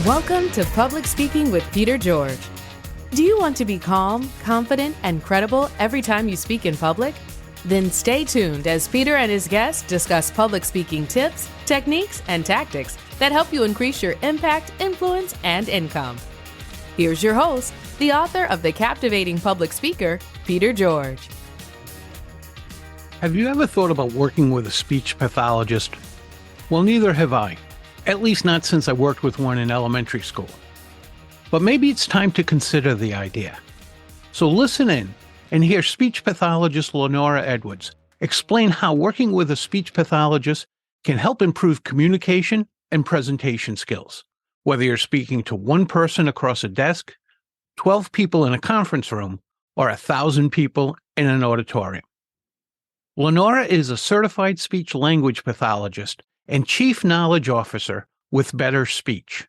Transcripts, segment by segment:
Welcome to Public Speaking with Peter George. Do you want to be calm, confident, and credible every time you speak in public? Then stay tuned as Peter and his guests discuss public speaking tips, techniques, and tactics that help you increase your impact, influence, and income. Here's your host, the author of The Captivating Public Speaker, Peter George. Have you ever thought about working with a speech pathologist? Well, neither have I. At least not since I worked with one in elementary school. But maybe it's time to consider the idea. So listen in and hear speech pathologist Lenora Edwards explain how working with a speech pathologist can help improve communication and presentation skills, whether you're speaking to one person across a desk, 12 people in a conference room, or 1,000 people in an auditorium. Lenora is a certified speech language pathologist and Chief Knowledge Officer with Better Speech.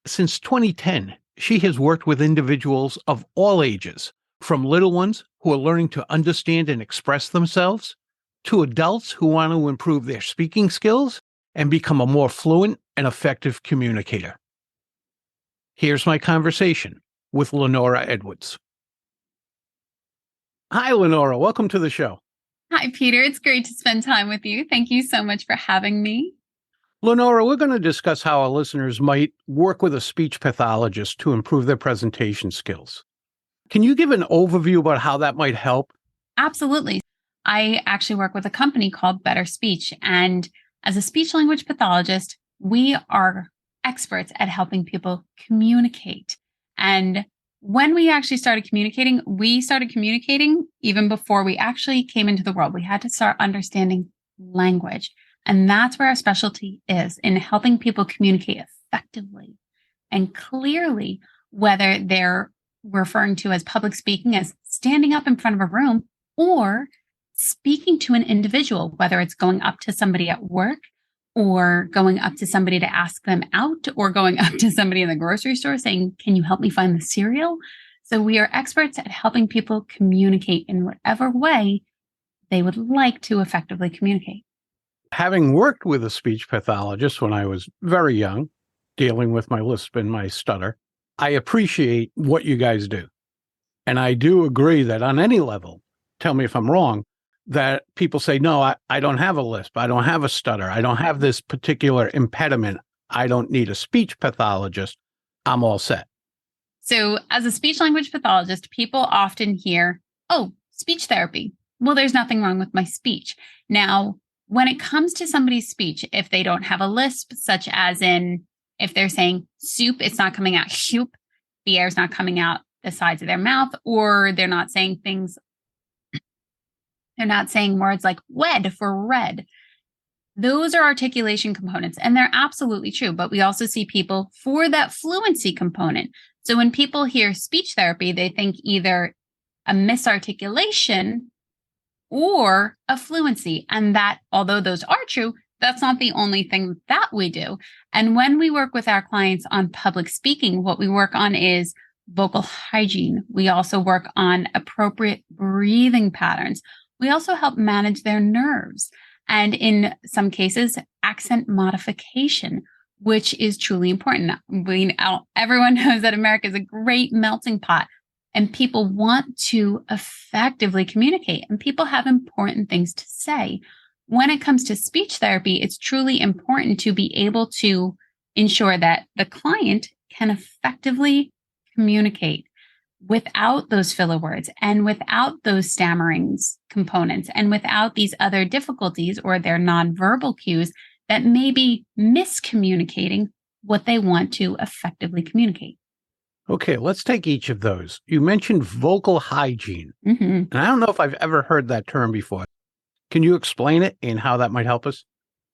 Since 2010, she has worked with individuals of all ages, from little ones who are learning to understand and express themselves, to adults who want to improve their speaking skills and become a more fluent and effective communicator. Here's my conversation with Lenora Edwards. Hi, Lenora. Welcome to the show. Hi, Peter. It's great to spend time with you. Thank you so much for having me. Lenora, we're going to discuss how our listeners might work with a speech pathologist to improve their presentation skills. Can you give an overview about how that might help? Absolutely. I actually work with a company called Better Speech. And as a speech language pathologist, we are experts at helping people communicate. And when we actually started communicating, we started communicating even before we actually came into the world. We had to start understanding language. And that's where our specialty is, in helping people communicate effectively and clearly, whether they're referring to as public speaking as standing up in front of a room or speaking to an individual, whether it's going up to somebody at work or going up to somebody to ask them out, or going up to somebody in the grocery store saying, can you help me find the cereal? So we are experts at helping people communicate in whatever way they would like to effectively communicate. Having worked with a speech pathologist when I was very young, dealing with my lisp and my stutter, I appreciate what you guys do. And I do agree that on any level, tell me if I'm wrong, that people say, no, I don't have a lisp. I don't have a stutter. I don't have this particular impediment. I don't need a speech pathologist. I'm all set. So as a speech language pathologist, people often hear, oh, speech therapy. Well, there's nothing wrong with my speech. Now, when it comes to somebody's speech, if they don't have a lisp, such as in if they're saying soup, it's not coming out shoop, the air's not coming out the sides of their mouth, or they're not saying words like wed for red. Those are articulation components, and they're absolutely true. But we also see people for that fluency component. So when people hear speech therapy, they think either a misarticulation or a fluency. And that, although those are true, that's not the only thing that we do. And when we work with our clients on public speaking, what we work on is vocal hygiene. We also work on appropriate breathing patterns. We also help manage their nerves. And in some cases, accent modification, which is truly important. Everyone knows that America is a great melting pot, and people want to effectively communicate, and people have important things to say. When it comes to speech therapy, it's truly important to be able to ensure that the client can effectively communicate without those filler words and without those stammerings components and without these other difficulties or their nonverbal cues that may be miscommunicating what they want to effectively communicate. Okay, let's take each of those. You mentioned vocal hygiene, and I don't know if I've ever heard that term before. Can you explain it and how that might help us?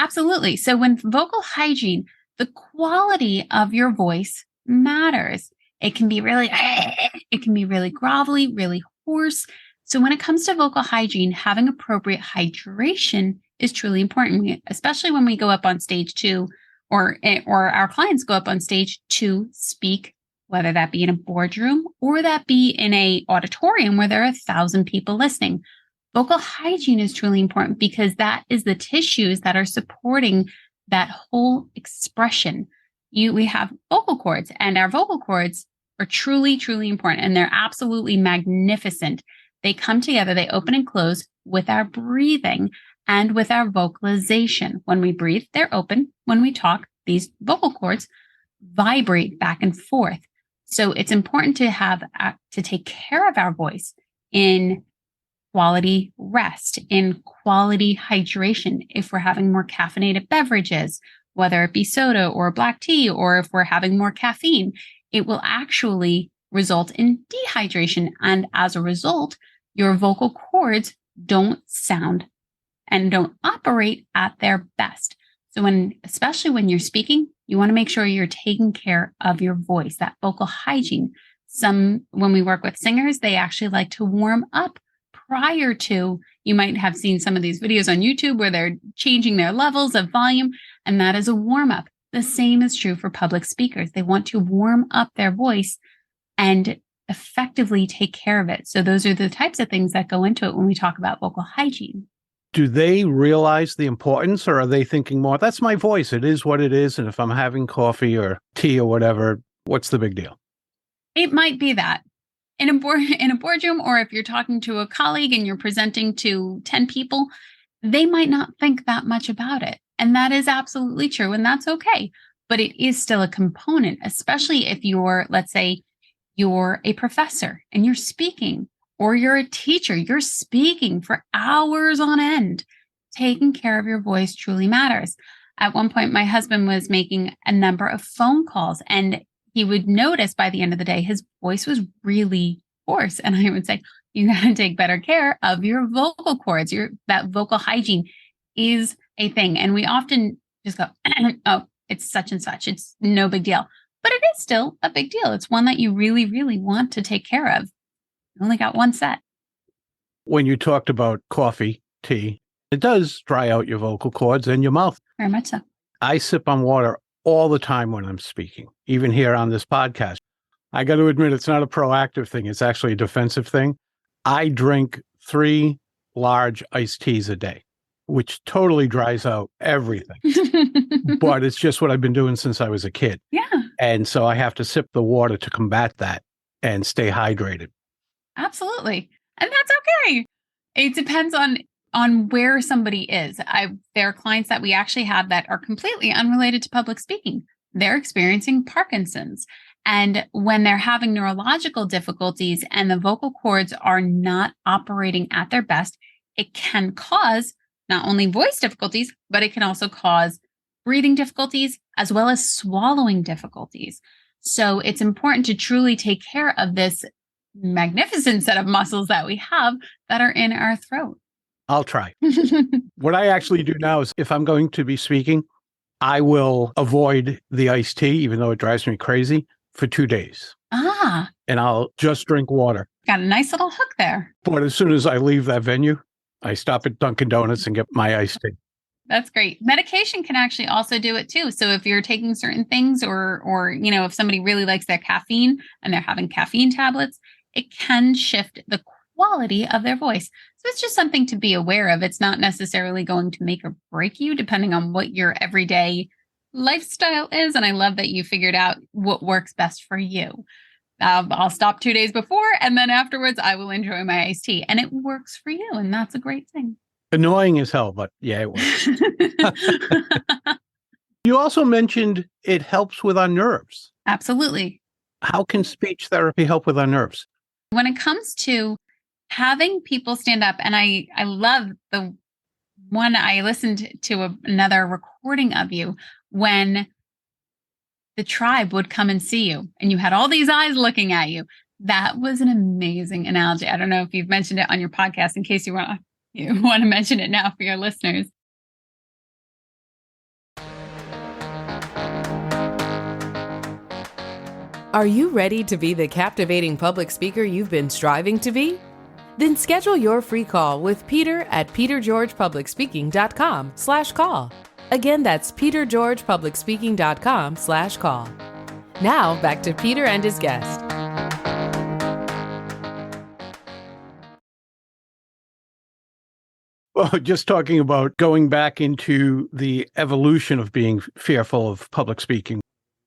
Absolutely. So when vocal hygiene, the quality of your voice matters. It can be really grovelly, really hoarse. So when it comes to vocal hygiene, having appropriate hydration is truly important, especially when we go up on stage or our clients go up on stage to speak, whether that be in a boardroom or that be in a auditorium where there are 1,000 people listening. Vocal hygiene is truly important because that is the tissues that are supporting that whole expression. we have vocal cords, and our vocal cords are truly, truly important, and they're absolutely magnificent. They come together, they open and close with our breathing and with our vocalization. When we breathe, they're open. When we talk, these vocal cords vibrate back and forth. So it's important to have to take care of our voice in quality rest, in quality hydration. If we're having more caffeinated beverages, whether it be soda or black tea, or if we're having more caffeine, it will actually result in dehydration. And as a result, your vocal cords don't sound and don't operate at their best. So especially when you're speaking, you want to make sure you're taking care of your voice, that vocal hygiene. When we work with singers, they actually like to warm up prior to, you might have seen some of these videos on YouTube where they're changing their levels of volume, and that is a warm up. The same is true for public speakers. They want to warm up their voice and effectively take care of it. So those are the types of things that go into it when we talk about vocal hygiene. Do they realize the importance, or are they thinking more, that's my voice, it is what it is, and if I'm having coffee or tea or whatever, what's the big deal? It might be that. In a boardroom, or if you're talking to a colleague and you're presenting to 10 people, they might not think that much about it. And that is absolutely true, and that's okay. But it is still a component, especially if let's say you're a professor and you're speaking, or you're a teacher, you're speaking for hours on end. Taking care of your voice truly matters. At one point, my husband was making a number of phone calls, and he would notice by the end of the day, his voice was really hoarse. And I would say, you got to take better care of your vocal cords. That vocal hygiene is a thing. And we often just go, oh, it's such and such. It's no big deal. But it is still a big deal. It's one that you really, really want to take care of. You only got one set. When you talked about coffee, tea, it does dry out your vocal cords and your mouth. Very much so. I sip on water all the time when I'm speaking, even here on this podcast. I got to admit, it's not a proactive thing. It's actually a defensive thing. I drink 3 large iced teas a day, which totally dries out everything. But it's just what I've been doing since I was a kid. Yeah. And so I have to sip the water to combat that and stay hydrated. Absolutely. And that's okay. It depends on where somebody is. There are clients that we actually have that are completely unrelated to public speaking. They're experiencing Parkinson's. And when they're having neurological difficulties and the vocal cords are not operating at their best, it can cause not only voice difficulties, but it can also cause breathing difficulties as well as swallowing difficulties. So it's important to truly take care of this magnificent set of muscles that we have that are in our throat. I'll try. What I actually do now is if I'm going to be speaking, I will avoid the iced tea, even though it drives me crazy, for 2 days. And I'll just drink water. Got a nice little hook there. But as soon as I leave that venue, I stop at Dunkin' Donuts and get my iced tea. That's great. Medication can actually also do it too. So if you're taking certain things or if somebody really likes their caffeine and they're having caffeine tablets, it can shift the quality of their voice. So it's just something to be aware of. It's not necessarily going to make or break you depending on what your everyday lifestyle is. And I love that you figured out what works best for you. I'll stop 2 days before, and then afterwards I will enjoy my iced tea, and it works for you. And that's a great thing. Annoying as hell, but yeah, it works. You also mentioned it helps with our nerves. Absolutely. How can speech therapy help with our nerves? When it comes to having people stand up, and I love the one I listened to another recording of you when the tribe would come and see you and you had all these eyes looking at you. That was an amazing analogy. I don't know if you've mentioned it on your podcast in case you want to mention it now for your listeners. Are you ready to be the captivating public speaker you've been striving to be? Then schedule your free call with Peter at petergeorgepublicspeaking.com/call. Again, that's petergeorgepublicspeaking.com/call. Now back to Peter and his guest. Well, just talking about going back into the evolution of being fearful of public speaking.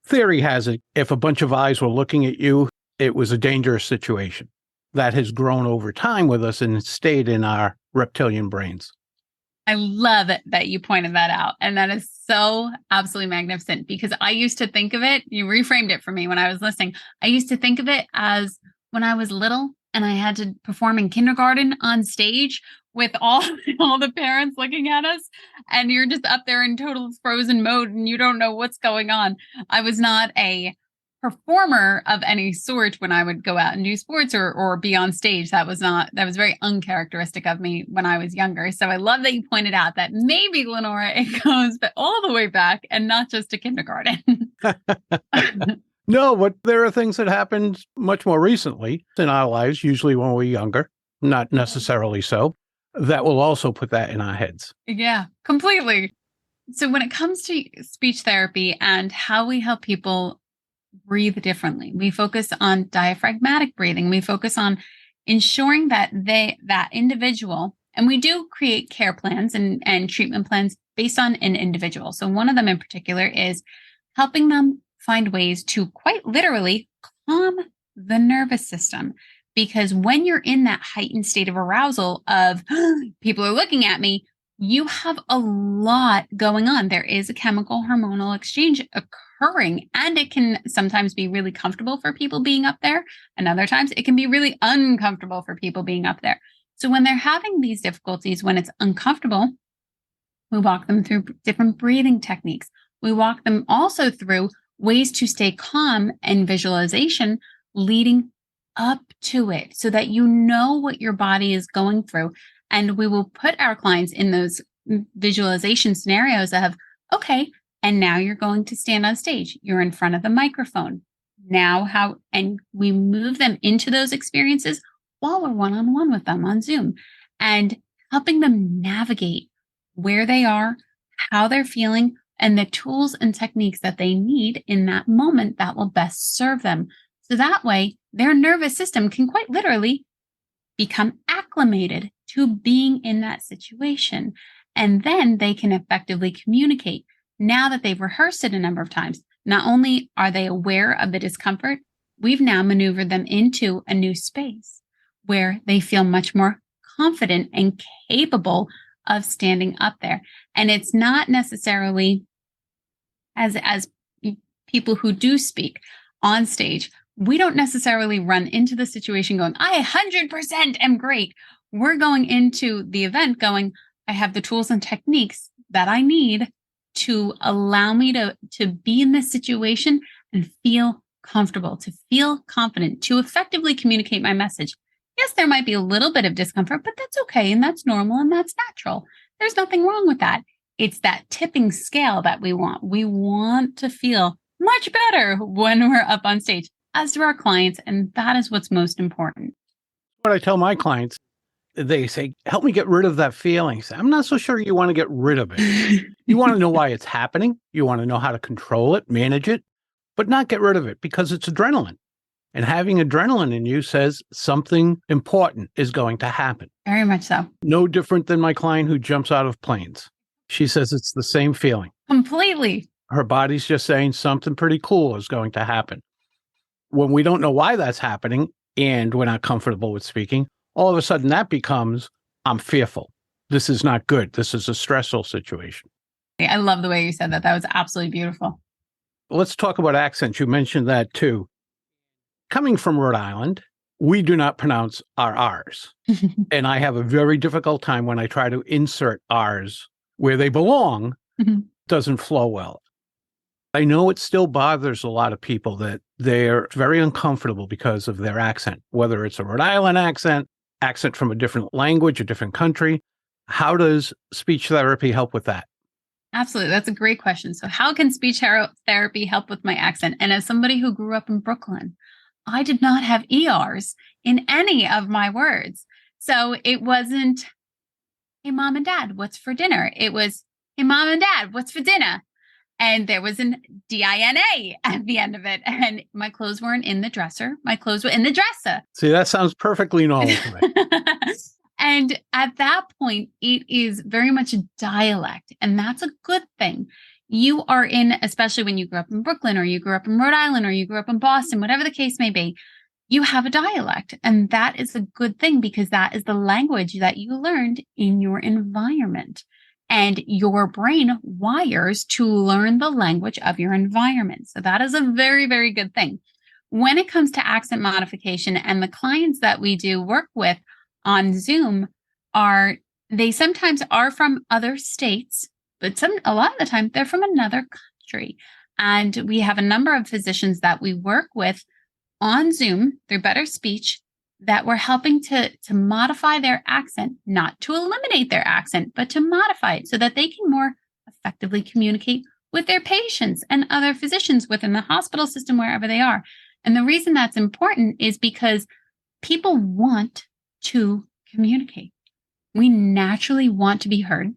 Theory has it, if a bunch of eyes were looking at you, it was a dangerous situation. That has grown over time with us and stayed in our reptilian brains. I love it that you pointed that out. And that is so absolutely magnificent because I used to think of it, you reframed it for me when I was listening. I used to think of it as when I was little and I had to perform in kindergarten on stage with all the parents looking at us and you're just up there in total frozen mode and you don't know what's going on. I was not a performer of any sort when I would go out and do sports or be on stage. That was very uncharacteristic of me when I was younger. So I love that you pointed out that maybe, Lenora, it goes all the way back and not just to kindergarten. No, but there are things that happened much more recently in our lives, usually when we're younger, not necessarily so, that will also put that in our heads. Yeah, completely. So when it comes to speech therapy and how we help people breathe differently, we focus on diaphragmatic breathing. We focus on ensuring that that individual, and we do create care plans and treatment plans based on an individual. So one of them in particular is helping them find ways to quite literally calm the nervous system. Because when you're in that heightened state of arousal of people are looking at me, you have a lot going on. There is a chemical hormonal exchange occurring, and it can sometimes be really comfortable for people being up there. And other times it can be really uncomfortable for people being up there. So when they're having these difficulties, when it's uncomfortable, we walk them through different breathing techniques. We walk them also through ways to stay calm and visualization leading up to it so that you know what your body is going through. And we will put our clients in those visualization scenarios of, okay, and now you're going to stand on stage. You're in front of the microphone. And we move them into those experiences while we're one-on-one with them on Zoom and helping them navigate where they are, how they're feeling, and the tools and techniques that they need in that moment that will best serve them. So that way, their nervous system can quite literally become acclimated to being in that situation. And then they can effectively communicate. Now that they've rehearsed it a number of times, not only are they aware of the discomfort, we've now maneuvered them into a new space where they feel much more confident and capable of standing up there. And it's not necessarily as people who do speak on stage, we don't necessarily run into the situation going, I 100% am great. We're going into the event going, I have the tools and techniques that I need to allow me to be in this situation and feel comfortable, to feel confident, to effectively communicate my message. Yes, there might be a little bit of discomfort, but that's okay. And that's normal and that's natural. There's nothing wrong with that. It's that tipping scale that we want. We want to feel much better when we're up on stage, as do our clients. And that is what's most important. What I tell my clients, they say, help me get rid of that feeling. I'm not so sure you want to get rid of it. You want to know why it's happening. You want to know how to control it, manage it, but not get rid of it because it's adrenaline. And having adrenaline in you says something important is going to happen. Very much so. No different than my client who jumps out of planes. She says it's the same feeling. Completely. Her body's just saying something pretty cool is going to happen. When we don't know why that's happening and we're not comfortable with speaking, all of a sudden that becomes, I'm fearful. This is not good. This is a stressful situation. I love the way you said that. That was absolutely beautiful. Let's talk about accents. You mentioned that too. Coming from Rhode Island, we do not pronounce our R's. And I have a very difficult time when I try to insert R's where they belong, doesn't flow well. I know it still bothers a lot of people that they're very uncomfortable because of their accent, whether it's a Rhode Island accent from a different language, a different country. How does speech therapy help with that? Absolutely. That's a great question. So how can speech therapy help with my accent? And as somebody who grew up in Brooklyn, I did not have ERs in any of my words. So it wasn't, hey, mom and dad, what's for dinner? It was, hey, mom and dad, what's for dinner? And there was an D-I-N-A at the end of it. And my clothes weren't in the dresser. My clothes were in the dresser. See, that sounds perfectly normal to me. And at that point, it is very much a dialect. And that's a good thing. you are in, especially when you grew up in Brooklyn or you grew up in Rhode Island or you grew up in Boston, whatever the case may be, you have a dialect. And that is a good thing because that is the language that you learned in your environment. And your brain wires to learn the language of your environment. So that is a very, very good thing. When it comes to accent modification, and the clients that we do work with on Zoom they sometimes are from other states, but a lot of the time they're from another country. And we have a number of physicians that we work with on Zoom through Better Speech that we're helping to modify their accent, not to eliminate their accent, but to modify it so that they can more effectively communicate with their patients and other physicians within the hospital system, wherever they are. And the reason that's important is because people want to communicate. We naturally want to be heard.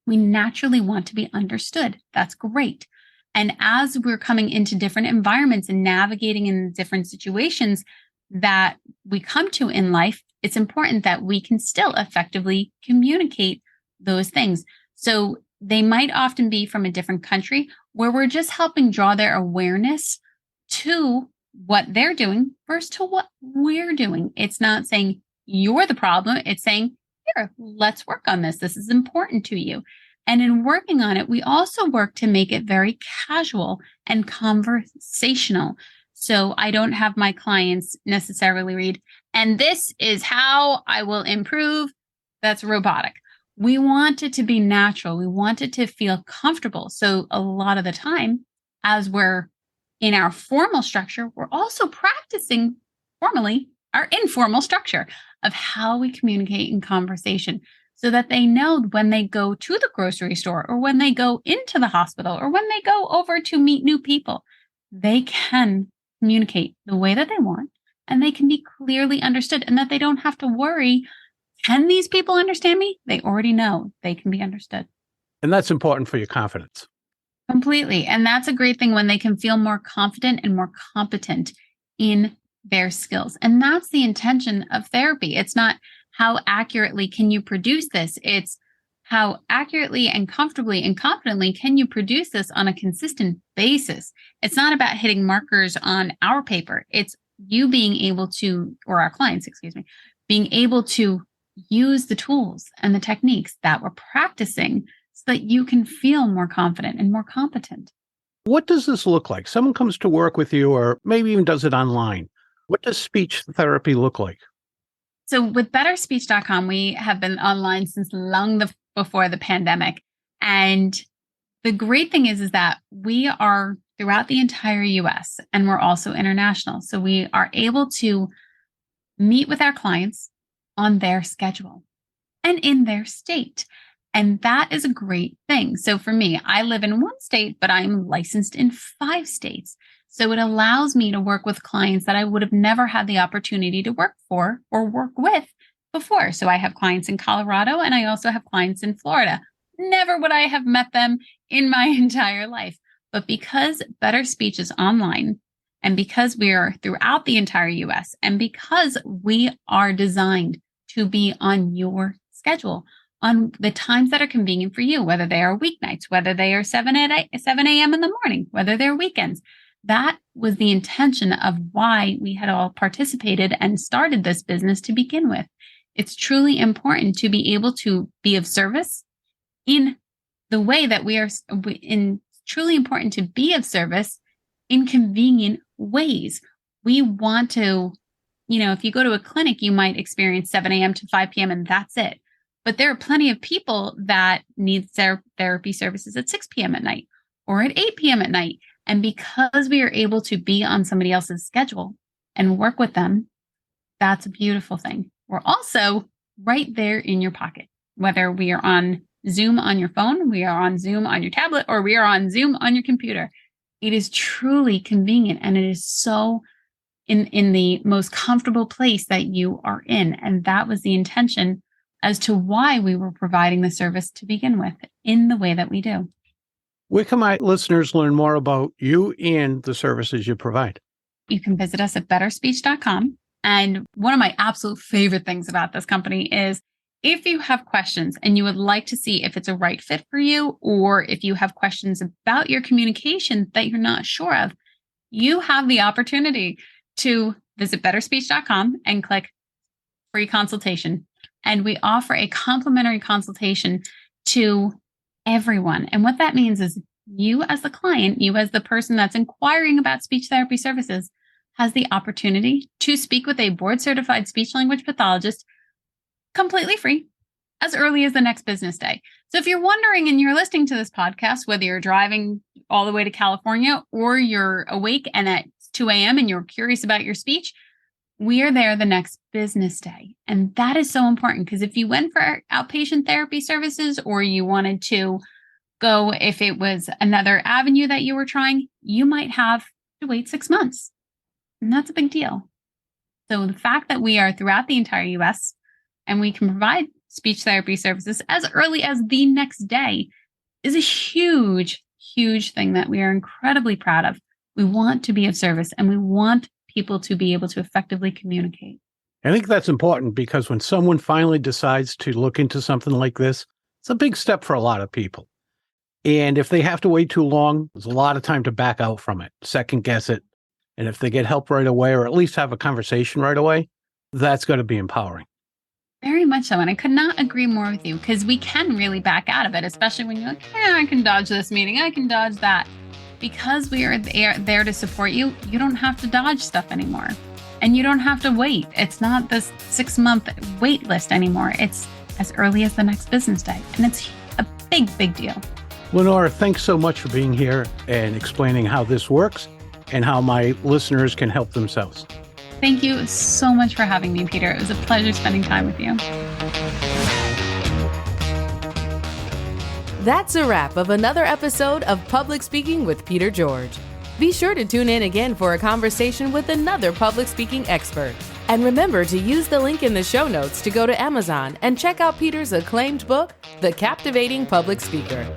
We naturally want to be understood. That's great. And as we're coming into different environments and navigating in different situations that we come to in life, it's important that we can still effectively communicate those things. So they might often be from a different country where we're just helping draw their awareness to what they're doing versus to what we're doing. It's not saying you're the problem. It's saying, here, let's work on this. This is important to you. And in working on it, we also work to make it very casual and conversational. So I don't have my clients necessarily read, and this is how I will improve. That's robotic. We want it to be natural. We want it to feel comfortable. So a lot of the time, as we're in our formal structure, we're also practicing formally our informal structure of how we communicate in conversation so that they know when they go to the grocery store or when they go into the hospital or when they go over to meet new people, they can communicate the way that they want and they can be clearly understood and that they don't have to worry, can these people understand me? They already know they can be understood. And that's important for your confidence. Completely. And that's a great thing when they can feel more confident and more competent in their skills. And that's the intention of therapy. It's not how accurately can you produce this? It's how accurately and comfortably and competently can you produce this on a consistent basis? It's not about hitting markers on our paper. It's you being able to, or our clients, being able to use the tools and the techniques that we're practicing so that you can feel more confident and more competent. What does this look like? Someone comes to work with you or maybe even does it online. What does speech therapy look like? So with betterspeech.com, we have been online since long before the pandemic. And the great thing is that we are throughout the entire US and we're also international. So we are able to meet with our clients on their schedule and in their state. And that is a great thing. So for me, I live in one state, but I'm licensed in 5 states. So it allows me to work with clients that I would have never had the opportunity to work for or work with before. So I have clients in Colorado and I also have clients in Florida. Never would I have met them in my entire life. But because Better Speech is online and because we are throughout the entire US and because we are designed to be on your schedule, on the times that are convenient for you, whether they are weeknights, whether they are 7 a.m. in the morning, whether they're weekends. That was the intention of why we had all participated and started this business to begin with. It's truly important to be able to be of service in the way that we are, truly important to be of service in convenient ways. We want to, if you go to a clinic, you might experience 7 a.m. to 5 p.m. and that's it. But there are plenty of people that need therapy services at 6 p.m. at night or at 8 p.m. at night. And because we are able to be on somebody else's schedule and work with them, that's a beautiful thing. We're also right there in your pocket, whether we are on Zoom on your phone, we are on Zoom on your tablet, or we are on Zoom on your computer. It is truly convenient and it is so in the most comfortable place that you are in. And that was the intention as to why we were providing the service to begin with in the way that we do. Where can my listeners learn more about you and the services you provide? You can visit us at betterspeech.com. And one of my absolute favorite things about this company is If you have questions and you would like to see if it's a right fit for you, or if you have questions about your communication that you're not sure of, you have the opportunity to visit betterspeech.com and click free consultation. And we offer a complimentary consultation to everyone. And what that means is you as the client, you as the person that's inquiring about speech therapy services, has the opportunity to speak with a board-certified speech language pathologist completely free as early as the next business day. So if you're wondering and you're listening to this podcast, whether you're driving all the way to California or you're awake and at 2 a.m. and you're curious about your speech, we are there the next business day. And that is so important because if you went for outpatient therapy services or you wanted to go if it was another avenue that you were trying, you might have to wait 6 months. And that's a big deal. So the fact that we are throughout the entire US and we can provide speech therapy services as early as the next day is a huge, huge thing that we are incredibly proud of. We want to be of service and we want people to be able to effectively communicate. I think that's important because when someone finally decides to look into something like this, it's a big step for a lot of people. And if they have to wait too long, there's a lot of time to back out from it, second guess it. And if they get help right away, or at least have a conversation right away, that's going to be empowering. Very much so. And I could not agree more with you because we can really back out of it, especially when you're like, I can dodge this meeting. I can dodge that. Because we are there to support you, you don't have to dodge stuff anymore. And you don't have to wait. It's not this 6-month wait list anymore. It's as early as the next business day. And it's a big, big deal. Lenora, thanks so much for being here and explaining how this works and how my listeners can help themselves. Thank you so much for having me, Peter. It was a pleasure spending time with you. That's a wrap of another episode of Public Speaking with Peter George. Be sure to tune in again for a conversation with another public speaking expert. And remember to use the link in the show notes to go to Amazon and check out Peter's acclaimed book, The Captivating Public Speaker.